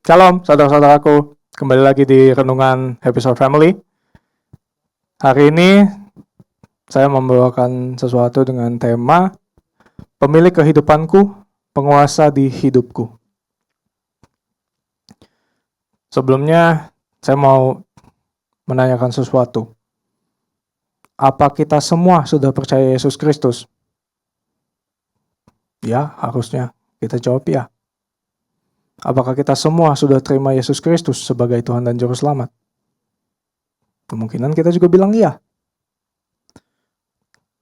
Shalom saudara-saudaraku, kembali lagi di Renungan Episode Family. Hari ini saya membawakan sesuatu dengan tema Pemilik kehidupanku, penguasa di hidupku. Sebelumnya saya mau menanyakan sesuatu. Apa kita semua sudah percaya Yesus Kristus? Ya, harusnya kita jawab ya. Apakah kita semua sudah terima Yesus Kristus sebagai Tuhan dan Juru Selamat? Kemungkinan kita juga bilang iya.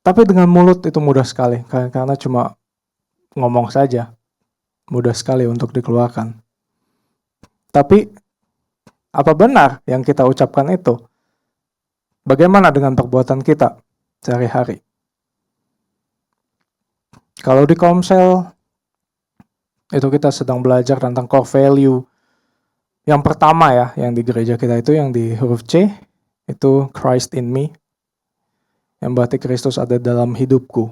Tapi dengan mulut itu mudah sekali, karena cuma ngomong saja. Mudah sekali untuk dikeluarkan. Tapi, apa benar yang kita ucapkan itu? Bagaimana dengan perbuatan kita sehari-hari? Kalau di Komsel, itu kita sedang belajar tentang core value. Yang pertama ya, yang di gereja kita itu yang di huruf C, itu Christ in me. Yang berarti Kristus ada dalam hidupku.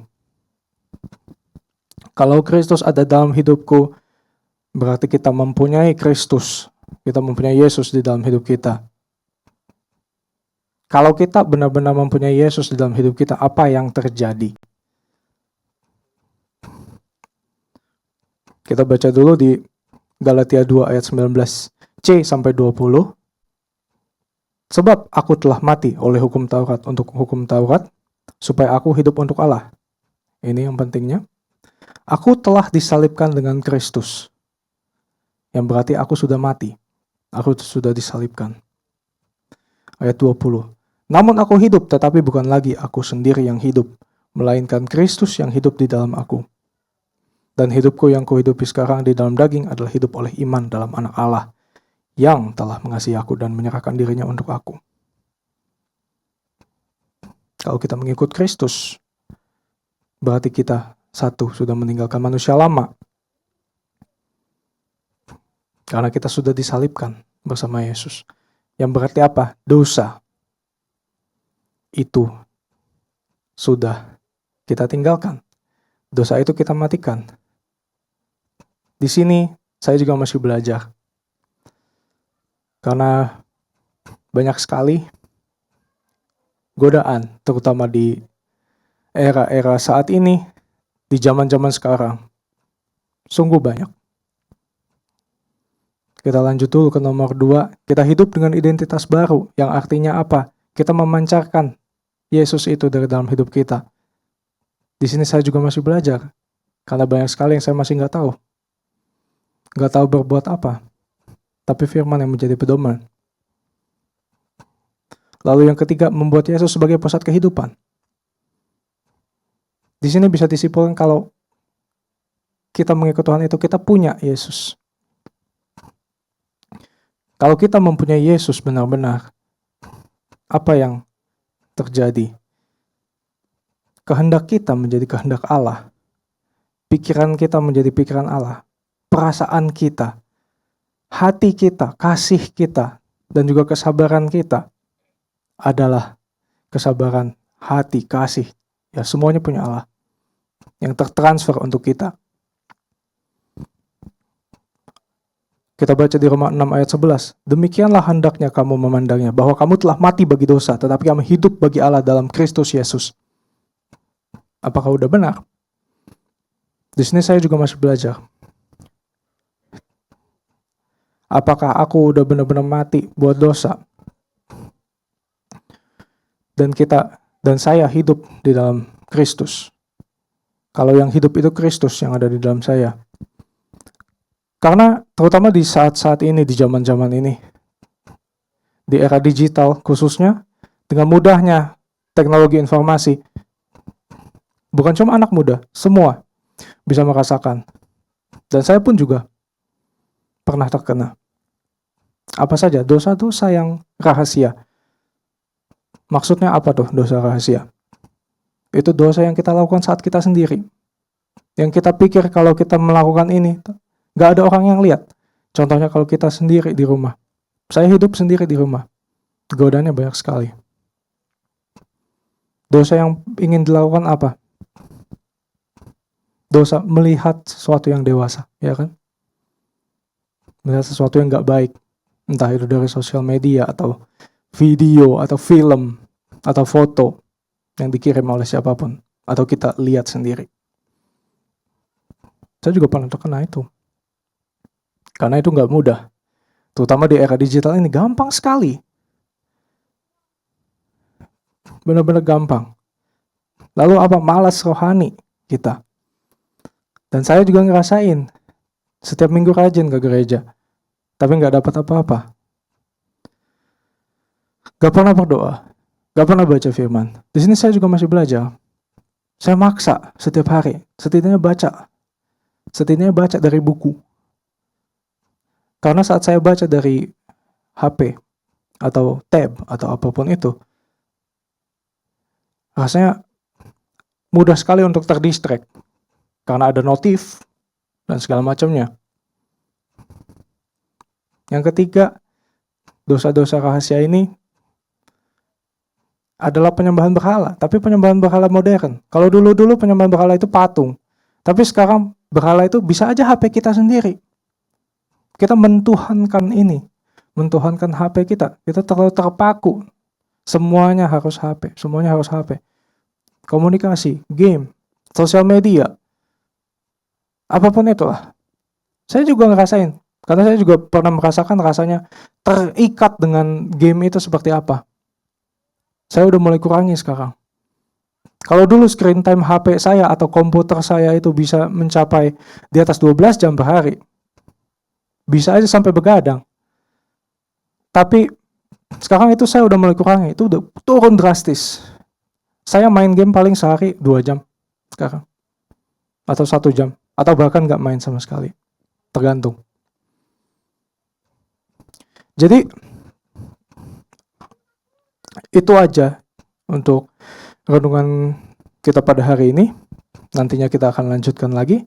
Kalau Kristus ada dalam hidupku, berarti kita mempunyai Kristus. Kita mempunyai Yesus di dalam hidup kita. Kalau kita benar-benar mempunyai Yesus di dalam hidup kita, apa yang terjadi? Kita baca dulu di Galatia 2 ayat 19c sampai 20. Sebab aku telah mati oleh hukum Taurat untuk hukum Taurat, supaya aku hidup untuk Allah. Ini yang pentingnya. Aku telah disalibkan dengan Kristus. Yang berarti aku sudah mati. Aku sudah disalibkan. Ayat 20. Namun aku hidup, tetapi bukan lagi aku sendiri yang hidup, melainkan Kristus yang hidup di dalam aku. Dan hidupku yang kuhidupi sekarang di dalam daging adalah hidup oleh iman dalam Anak Allah, yang telah mengasihi aku dan menyerahkan dirinya untuk aku. Kalau kita mengikut Kristus, berarti kita satu, sudah meninggalkan manusia lama. Karena kita sudah disalibkan bersama Yesus. Yang berarti apa? Dosa. Itu sudah kita tinggalkan. Dosa itu kita matikan. Di sini saya juga masih belajar. Karena banyak sekali godaan, terutama di era-era saat ini, di zaman-zaman sekarang. Sungguh banyak. Kita lanjut dulu ke nomor 2. Kita hidup dengan identitas baru, yang artinya apa? Kita memancarkan Yesus itu dari dalam hidup kita. Di sini saya juga masih belajar. Karena banyak sekali yang saya masih nggak tahu. Nggak tahu berbuat apa. Tapi firman yang menjadi pedoman. Lalu yang ketiga, membuat Yesus sebagai pusat kehidupan. Di sini bisa disimpulkan kalau kita mengikut Tuhan itu, kita punya Yesus. Kalau kita mempunyai Yesus benar-benar, apa yang terjadi? Kehendak kita menjadi kehendak Allah. Pikiran kita menjadi pikiran Allah. Perasaan kita, hati kita, kasih kita, dan juga kesabaran kita adalah kesabaran, hati, kasih. Ya, semuanya punya Allah. Yang tertransfer untuk kita. Kita baca di Roma 6 ayat 11. Demikianlah hendaknya kamu memandangnya, bahwa kamu telah mati bagi dosa, tetapi kamu hidup bagi Allah dalam Kristus Yesus. Apakah udah benar? Di sini saya juga masih belajar. Apakah aku udah benar-benar mati buat dosa? Dan saya hidup di dalam Kristus. Kalau yang hidup itu Kristus yang ada di dalam saya. Karena terutama di saat-saat ini, di zaman-zaman ini, di era digital khususnya, dengan mudahnya teknologi informasi, bukan cuma anak muda, semua bisa merasakan. Dan saya pun juga pernah terkena. Apa saja? Dosa-dosa yang rahasia. Maksudnya apa tuh dosa rahasia? Itu dosa yang kita lakukan saat kita sendiri. Yang kita pikir kalau kita melakukan ini, gak ada orang yang lihat. Contohnya kalau kita sendiri di rumah. Saya hidup sendiri di rumah. Godaannya banyak sekali. Dosa yang ingin dilakukan apa? Dosa melihat sesuatu yang dewasa, ya kan? melihat sesuatu yang gak baik, entah itu dari sosial media atau video atau film atau foto yang dikirim oleh siapapun atau kita lihat sendiri. Saya juga pernah terkena itu. Karena itu gak mudah. Terutama di era digital ini gampang sekali. Benar-benar gampang. Lalu apa? Malas rohani kita. Dan saya juga ngerasain setiap minggu rajin ke gereja, tapi gak dapat apa-apa. Gak pernah berdoa, gak pernah baca firman. Di sini saya juga masih belajar. Saya maksa setiap hari, setidaknya baca dari buku. Karena saat saya baca dari HP atau tab atau apapun itu, rasanya mudah sekali untuk terdistract karena ada notif dan segala macamnya. Yang ketiga, dosa-dosa rahasia ini adalah penyembahan berhala, tapi penyembahan berhala modern. Kalau dulu-dulu penyembahan berhala itu patung, tapi sekarang berhala itu bisa aja HP kita sendiri. Kita mentuhankan HP kita. Kita terlalu terpaku. Semuanya harus HP. Komunikasi, game, sosial media, apapun itulah. Saya juga ngerasain, karena saya juga pernah merasakan rasanya terikat dengan game itu seperti apa. Saya udah mulai kurangi sekarang. Kalau dulu screen time HP saya atau komputer saya itu bisa mencapai di atas 12 jam per hari, bisa aja sampai begadang. Tapi sekarang itu saya udah mulai kurangi, itu udah turun drastis. Saya main game paling sehari 2 jam sekarang. Atau 1 jam. Atau bahkan gak main sama sekali. Tergantung. Jadi, itu aja untuk renungan kita pada hari ini. Nantinya kita akan lanjutkan lagi.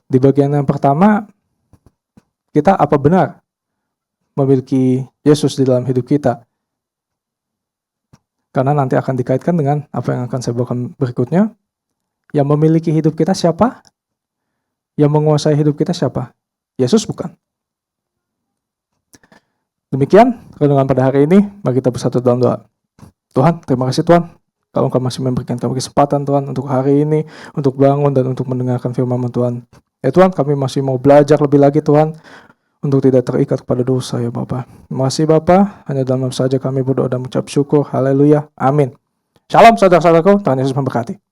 Di bagian yang pertama, kita apa benar memiliki Yesus di dalam hidup kita? Karena nanti akan dikaitkan dengan apa yang akan saya bawakan berikutnya. Yang memiliki hidup kita siapa? Yang menguasai hidup kita siapa? Yesus bukan? Demikian renungan pada hari ini. Mari kita bersatu dalam doa. Tuhan, terima kasih Tuhan. Kalau Engkau masih memberikan kami kesempatan Tuhan untuk hari ini, untuk bangun dan untuk mendengarkan firman Tuhan. Ya Tuhan, kami masih mau belajar lebih lagi Tuhan, untuk tidak terikat kepada dosa ya Bapa. Terima kasih Bapa, hanya dalam nama saja kami berdoa dan mengucap syukur. Haleluya. Amin. Shalom saudara-saudaraku, Tuhan Yesus memberkati.